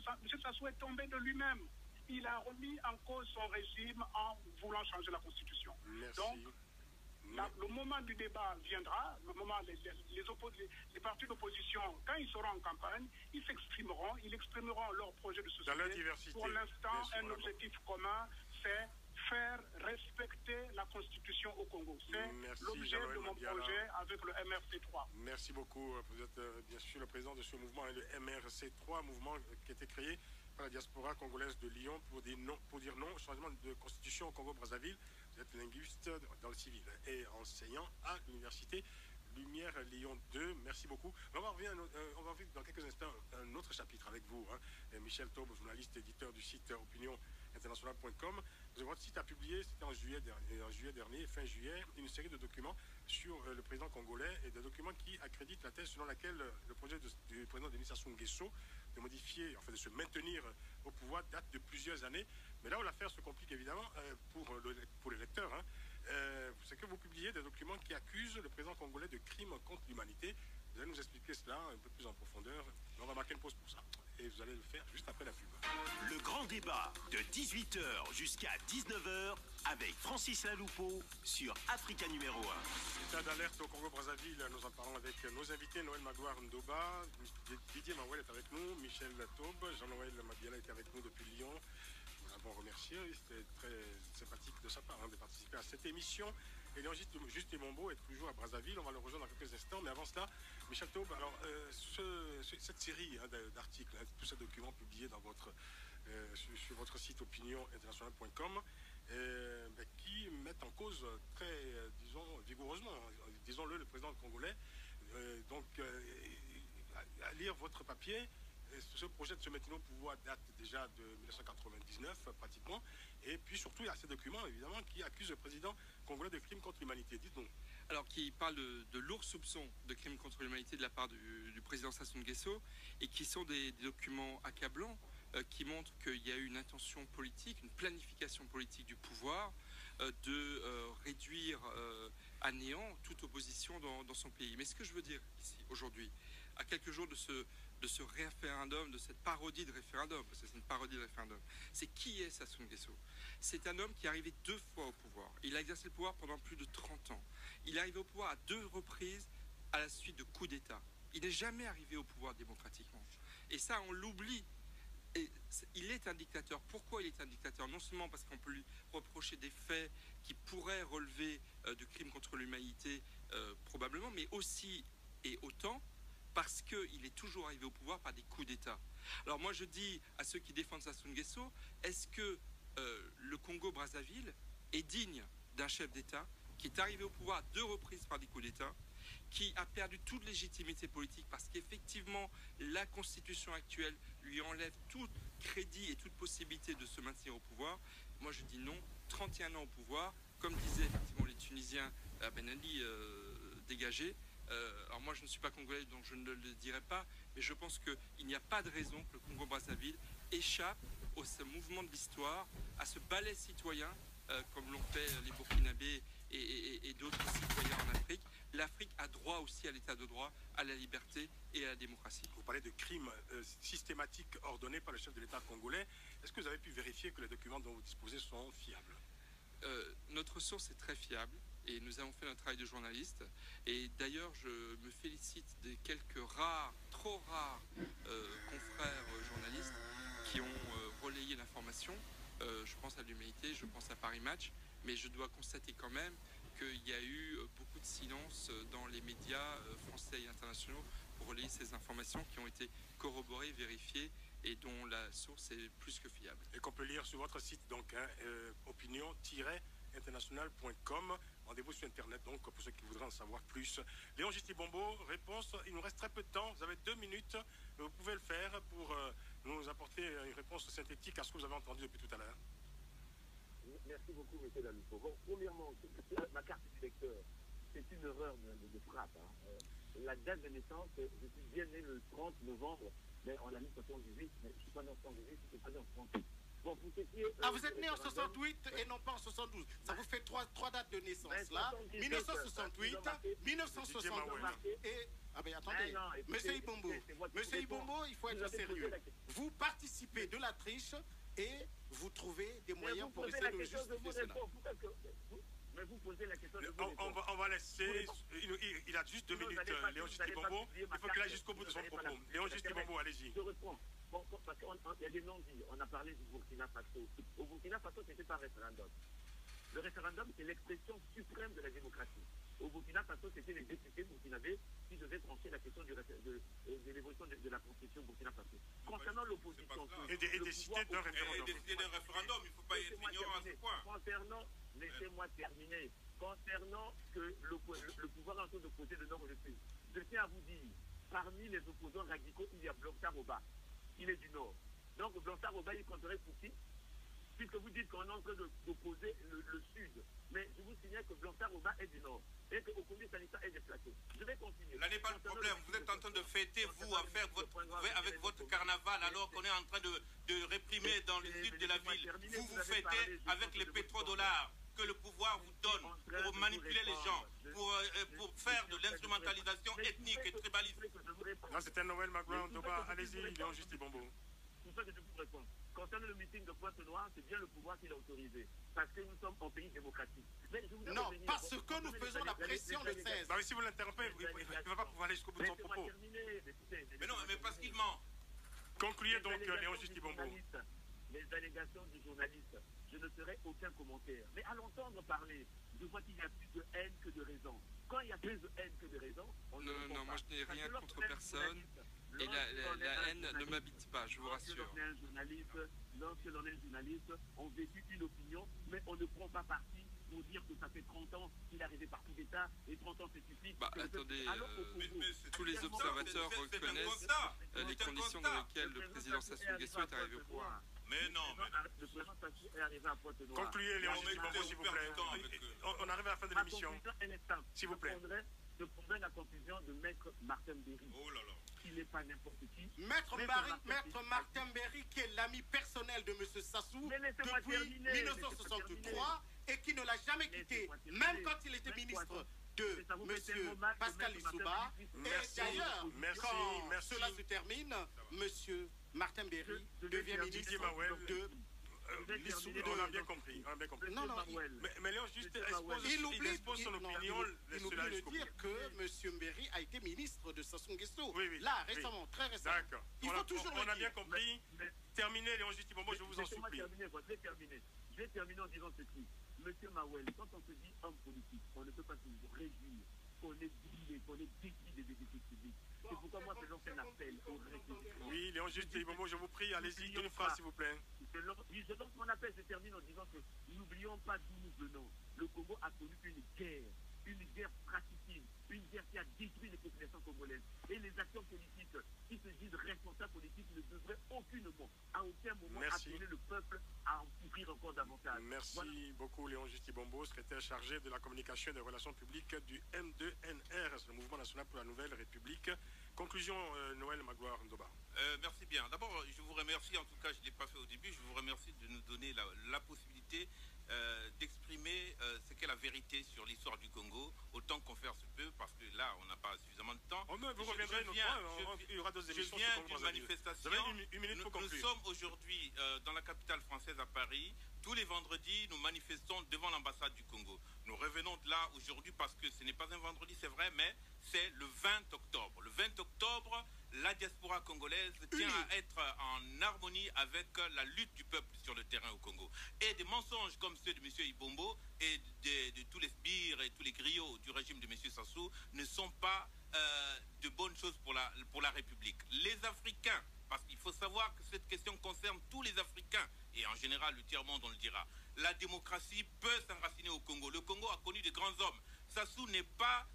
Sassou est tombé de lui-même. Il a remis en cause son régime en voulant changer la Constitution. Merci. Donc, le moment du débat viendra, le moment les partis d'opposition, quand ils seront en campagne, ils s'exprimeront, ils exprimeront leur projet de société. Dans la diversité. Pour l'instant, un objectif commun, c'est faire respecter la Constitution au Congo. C'est l'objet de mon projet avec le MRC3. Merci beaucoup. Vous êtes bien sûr le président de ce mouvement, le MRC3, mouvement qui a été créé par la diaspora congolaise de Lyon pour dire non au changement de constitution au Congo-Brazzaville. Vous êtes linguiste dans le civil et enseignant à l'université Lumière Lyon 2. Merci beaucoup. On va revenir dans quelques instants un autre chapitre avec vous. Michel Taube, journaliste éditeur du site opinioninternationale.com. Votre site a publié, c'était en juillet dernier, fin juillet, une série de documents sur le président congolais et des documents qui accréditent la thèse selon laquelle le projet du président Denis Sassou Nguesso de modifier, enfin de se maintenir au pouvoir date de plusieurs années. Mais là où l'affaire se complique évidemment pour les lecteurs, c'est que vous publiez des documents qui accusent le président congolais de crimes contre l'humanité. Vous allez nous expliquer cela un peu plus en profondeur. On va marquer une pause pour ça. Et vous allez le faire juste après la pub. Le grand débat de 18h jusqu'à 19h avec Francis Laloupeau sur Africa numéro 1. État d'alerte au Congo-Brazzaville, nous en parlons avec nos invités. Noël Magloire Ndoba, Didier Mawel est avec nous, Michel Taube, Jean-Noël Mabiala est avec nous depuis Lyon. Nous l'avons remercié, c'était très sympathique de sa part de participer à cette émission. Et Juste et Mombo est toujours à Brazzaville, on va le rejoindre dans quelques instants. Mais avant cela, Michel Taube, alors cette série d'articles, tous ces documents publiés dans sur votre site opinioninternationale.com, qui mettent en cause très, disons, vigoureusement, disons-le, le président congolais. À lire votre papier, ce projet de se maintenir au pouvoir date déjà de 1999 pratiquement, et puis surtout il y a ces documents évidemment qui accusent le président congolais de crimes contre l'humanité. Dites-nous. Alors qui parle de lourds soupçons de crimes contre l'humanité de la part du président Sassou Nguesso, et qui sont des documents accablants qui montrent qu'il y a eu une intention politique, une planification politique du pouvoir de réduire à néant toute opposition dans son pays. Mais ce que je veux dire ici aujourd'hui, à quelques jours de ce référendum, de cette parodie de référendum, parce que c'est une parodie de référendum, c'est qui est Sassou Nguesso? C'est un homme qui est arrivé 2 fois au pouvoir. Il a exercé le pouvoir pendant plus de 30 ans. Il est arrivé au pouvoir à 2 reprises à la suite de coups d'État. Il n'est jamais arrivé au pouvoir démocratiquement. Et ça, on l'oublie. Et il est un dictateur. Pourquoi il est un dictateur? Non seulement parce qu'on peut lui reprocher des faits qui pourraient relever de crimes contre l'humanité, probablement, mais aussi et autant parce qu'il est toujours arrivé au pouvoir par des coups d'État. Alors moi je dis à ceux qui défendent Sassou Nguesso, est-ce que le Congo-Brazzaville est digne d'un chef d'État qui est arrivé au pouvoir à 2 reprises par des coups d'État, qui a perdu toute légitimité politique parce qu'effectivement la constitution actuelle lui enlève tout crédit et toute possibilité de se maintenir au pouvoir? Moi je dis non. 31 ans au pouvoir, comme disaient effectivement les Tunisiens, Ben Ali dégagé. Alors moi je ne suis pas congolais donc je ne le dirai pas, mais je pense qu'il n'y a pas de raison que le Congo-Brazzaville échappe au ce mouvement de l'histoire, à ce ballet citoyen comme l'ont fait les Burkinabés et d'autres citoyens en Afrique. L'Afrique a droit aussi à l'état de droit, à la liberté et à la démocratie. Vous parlez de crimes systématiques ordonnés par le chef de l'État congolais. Est-ce que vous avez pu vérifier que les documents dont vous disposez sont fiables? Notre source est très fiable. Et nous avons fait un travail de journaliste. Et d'ailleurs, je me félicite des quelques rares, trop rares confrères journalistes qui ont relayé l'information. Je pense à l'Humanité, je pense à Paris Match. Mais je dois constater quand même qu'il y a eu beaucoup de silence dans les médias français et internationaux pour relayer ces informations qui ont été corroborées, vérifiées et dont la source est plus que fiable. Et qu'on peut lire sur votre site, donc, opinion-international.com. Rendez-vous sur Internet, donc, pour ceux qui voudraient en savoir plus. Léon Gisti-Bombo, réponse, il nous reste très peu de temps, vous avez 2 minutes, vous pouvez le faire pour nous apporter une réponse synthétique à ce que vous avez entendu depuis tout à l'heure. Merci beaucoup, M. Lalufo. Bon, premièrement, ma carte d'électeur, c'est une erreur de frappe. La date de naissance, je suis bien né le 30 novembre, mais on l'a mis 78, mais je ne suis pas né en 78, je ne suis pas né en 38. Bon, pour ce qui est, vous êtes né en 68 et non pas en 72. Ça vous fait trois dates de naissance là. 1968, 1972 et... Ah ben attendez, Monsieur Ibombo, il faut être sérieux. Vous participez de la triche et vous trouvez des moyens pour essayer de justifier cela. Mais vous posez la question de on va laisser... Il a juste 2 minutes, Léon Gisti-Bombo. Il faut qu'il aille jusqu'au bout de son propos. Léon Gisti-Bombo, allez-y. Je réponds. Bon, parce qu'il y a des non-dits. On a parlé du Burkina Faso. Au Burkina Faso, ce n'était pas un référendum. Le référendum, c'est l'expression suprême de la démocratie. Au Burkina Faso, c'était les députés burkinabés qui devaient trancher la question de l'évolution de la constitution Burkina Faso. Concernant l'opposition... Et décider d'un référendum. Et décider d'un référendum, il ne faut pas être ignorant à ce point. Laissez-moi terminer. Concernant que le pouvoir est en train d'opposer le nord et le sud, je tiens à vous dire, parmi les opposants radicaux, il y a Blanchard Oba. Il est du nord. Donc Blanchard Oba, il compterait pour qui? Puisque vous dites qu'on est en train d'opposer le sud. Mais je vous signale que Blanchard Oba est du nord. Et qu'au Congrès sanitaire est déplacé. Je vais continuer. Là n'est pas le problème. Vous êtes en train de fêter, vous, à faire avec votre carnaval, alors qu'on est en train de réprimer dans le sud de la ville. Vous fêtez avec les pétrodollars que le pouvoir vous donne pour manipuler les gens, pour faire de l'instrumentalisation ethnique et tribaliste. Non, c'était Noël Magloire Ndoba. Allez-y, Léon Gisti-Bombo. C'est ça que je vous réponds. Concernant le meeting de Pointe-Noire, c'est bien le pouvoir qui l'a autorisé. Parce que nous sommes en pays démocratique. Non, parce que nous faisons la pression le 16. Bah, si vous l'interrompez, il ne va pas pouvoir aller jusqu'au bout de son propos. Mais non, mais parce qu'il ment. Concluez donc, Léon Gisti-Bombo. Les allégations du journaliste, je ne ferai aucun commentaire. Mais à l'entendre parler, je vois qu'il y a plus de haine que de raison. Quand il y a plus de haine que de raison, on ne Non, moi je n'ai rien contre personne. Et la haine ne m'habite pas, je vous rassure. Lorsque l'on est journaliste, on véhicule une opinion, mais on ne prend pas parti pour dire que ça fait 30 ans qu'il est arrivé par coup d'État et 30 ans c'est suffit. Bah attendez, tous les observateurs reconnaissent les conditions dans lesquelles le président Sassou Nguesso est arrivé au pouvoir. Mais non, le président Sassou est arrivé à Pointe-Noire. Concluez, Léon Gisti-Bombo, s'il vous plaît. On arrive à la fin de l'émission. S'il vous plaît. Je prendrai la conclusion de Maître Martin Berry. Oh là là. Il n'est pas n'importe qui. Maître Martin Berry, qui est l'ami personnel de M. Sassou depuis 1963 et qui ne l'a jamais quitté, même quand il était ministre de M. Pascal Lissouba. Et d'ailleurs, quand cela se termine, M. Martin Berry devient ministre de... On a bien compris. Non, mais Léon juste expose son opinion. Il oublie de dire que M. Berry a été ministre de Sassou Nguesso. Oui. Là, récemment, très récemment. D'accord. On a bien compris. Terminez, Léon Gisti-Bombo, je vous en supplie. Je vais terminer en disant ceci. Monsieur Mawel, quand on se dit homme politique, on ne peut pas se réjouir qu'on est brûlé, qu'on est détruit des édifices publics. C'est pourquoi moi, je lance un appel aux républicains. Oui, Léon Gisti-Bombo, je vous prie, allez-y, d'une phrase, s'il vous plaît. Je lance mon appel, je termine en disant que n'oublions pas d'où nous venons. Le Congo a connu une guerre fratricide, une guerre qui a détruit les populations congolaises. Et les acteurs politiques qui se disent responsables politiques ne devraient à aucun moment appeler le peuple à en souffrir encore davantage. Merci beaucoup, Léon Gisti-Bombo, secrétaire chargé de la communication et des relations publiques du M2NR, le Mouvement national pour la Nouvelle République. Conclusion, Noël Magloire Ndoba. Merci bien. D'abord, je vous remercie, en tout cas je ne l'ai pas fait au début, je vous remercie de nous donner la possibilité d'exprimer ce qu'est la vérité sur l'histoire du Congo, autant qu'on faire se peut, parce que là, on n'a pas suffisamment de temps. Vous reviendrez une autre fois, il y aura d'autres émissions. Je viens d'une manifestation. Vous avez une minute pour conclure. Nous sommes aujourd'hui dans la capitale française à Paris. Tous les vendredis, nous manifestons devant l'ambassade du Congo. Nous revenons de là aujourd'hui parce que ce n'est pas un vendredi, c'est vrai, mais c'est le 20 octobre. Le 20 octobre, la diaspora congolaise tient à être en harmonie avec la lutte du peuple sur le terrain au Congo. Et des mensonges comme ceux de M. Ibombo et de tous les sbires et tous les griots du régime de M. Sassou ne sont pas de bonnes choses pour la République. Les Africains, parce qu'il faut savoir que cette question concerne tous les Africains, et en général le tiers-monde on le dira, la démocratie peut s'enraciner au Congo. Le Congo a connu de grands hommes. Sassou n'est pas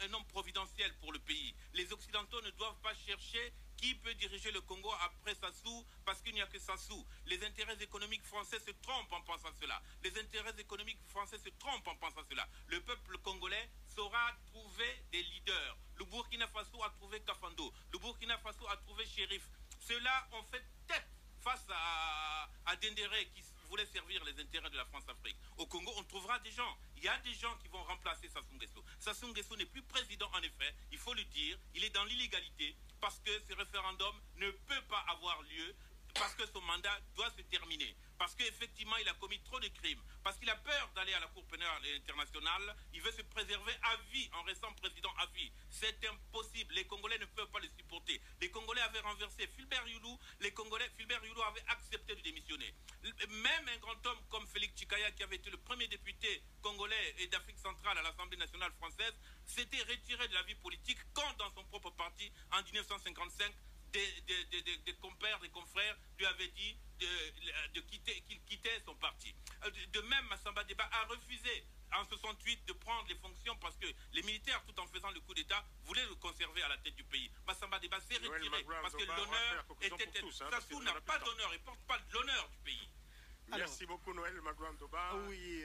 un homme providentiel pour le pays. Les Occidentaux ne doivent pas chercher qui peut diriger le Congo après Sassou, parce qu'il n'y a que Sassou. Les intérêts économiques français se trompent en pensant cela. Les intérêts économiques français se trompent en pensant cela. Le peuple congolais saura trouver des leaders. Le Burkina Faso a trouvé Kafando. Le Burkina Faso a trouvé Shérif. Ceux-là ont fait tête face à Dendéré qui voulait servir les intérêts de la France-Afrique. Au Congo, on trouvera des gens. Il y a des gens qui vont remplacer Sassou Nguesso. Sassou Nguesso n'est plus président, en effet, il faut le dire. Il est dans l'illégalité parce que ce référendum ne peut pas avoir lieu, parce que son mandat doit se terminer, parce qu'effectivement il a commis trop de crimes, parce qu'il a peur d'aller à la Cour pénale internationale, il veut se préserver à vie en restant président à vie. C'est impossible, les Congolais ne peuvent pas le supporter. Les Congolais avaient renversé Fulbert Youlou, Fulbert Youlou avait accepté de démissionner. Même un grand homme comme Félix Tchikaya, qui avait été le premier député congolais et d'Afrique centrale à l'Assemblée nationale française, s'était retiré de la vie politique quand dans son propre parti, en 1955, des compères, des confrères lui avaient dit qu'il quittait son parti. De même, Massamba Deba a refusé en 68 de prendre les fonctions parce que les militaires, tout en faisant le coup d'État, voulaient le conserver à la tête du pays. Massamba Deba s'est retiré parce que l'honneur était... Sassou n'a pas d'honneur, il ne porte pas de l'honneur du pays. Merci beaucoup Noël Magouan-Doba. Oui.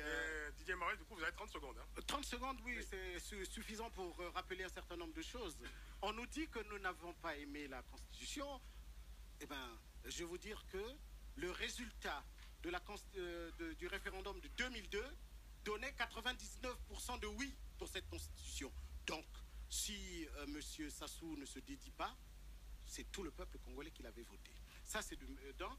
Didier Marais, du coup vous avez 30 secondes. 30 secondes, oui. C'est suffisant pour rappeler un certain nombre de choses. On nous dit que nous n'avons pas aimé la Constitution. Eh bien, je vais vous dire que le résultat du référendum de 2002 donnait 99% de oui pour cette Constitution. Donc, si M. Sassou ne se dédie pas, c'est tout le peuple congolais qui l'avait voté. Ça, c'est d'un.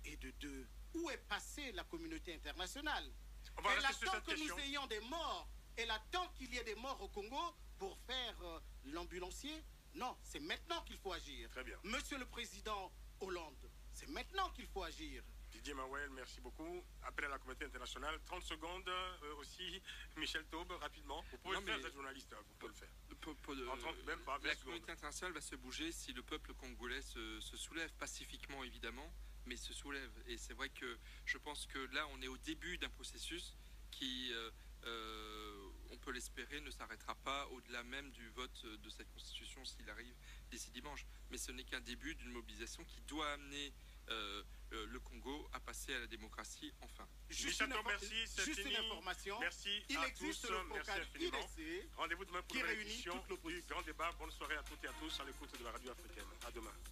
Et de deux, où est passée la communauté internationale? Elle attend que nous ayons des morts. Elle attend qu'il y ait des morts au Congo pour faire l'ambulancier. Non, c'est maintenant qu'il faut agir. Très bien. Monsieur le Président Hollande, c'est maintenant qu'il faut agir. Didier Mawel, merci beaucoup. Appel à la communauté internationale. 30 secondes aussi. Michel Taube, rapidement. Vous pouvez le faire, vous êtes journaliste, vous pouvez le faire. La communauté internationale va se bouger si le peuple congolais se soulève pacifiquement, évidemment, mais se soulève. Et c'est vrai que je pense que là, on est au début d'un processus qui, on peut l'espérer, ne s'arrêtera pas au-delà même du vote de cette constitution s'il arrive d'ici dimanche. Mais ce n'est qu'un début d'une mobilisation qui doit amener le Congo à passer à la démocratie enfin. Juste une information. Merci Il à existe tous. le Merci focal infiniment. IDC Rendez-vous demain pour qui une réunit édition toute l'opposition. du Grand Débat. Bonne soirée à toutes et à tous à l'écoute de la radio africaine. À demain.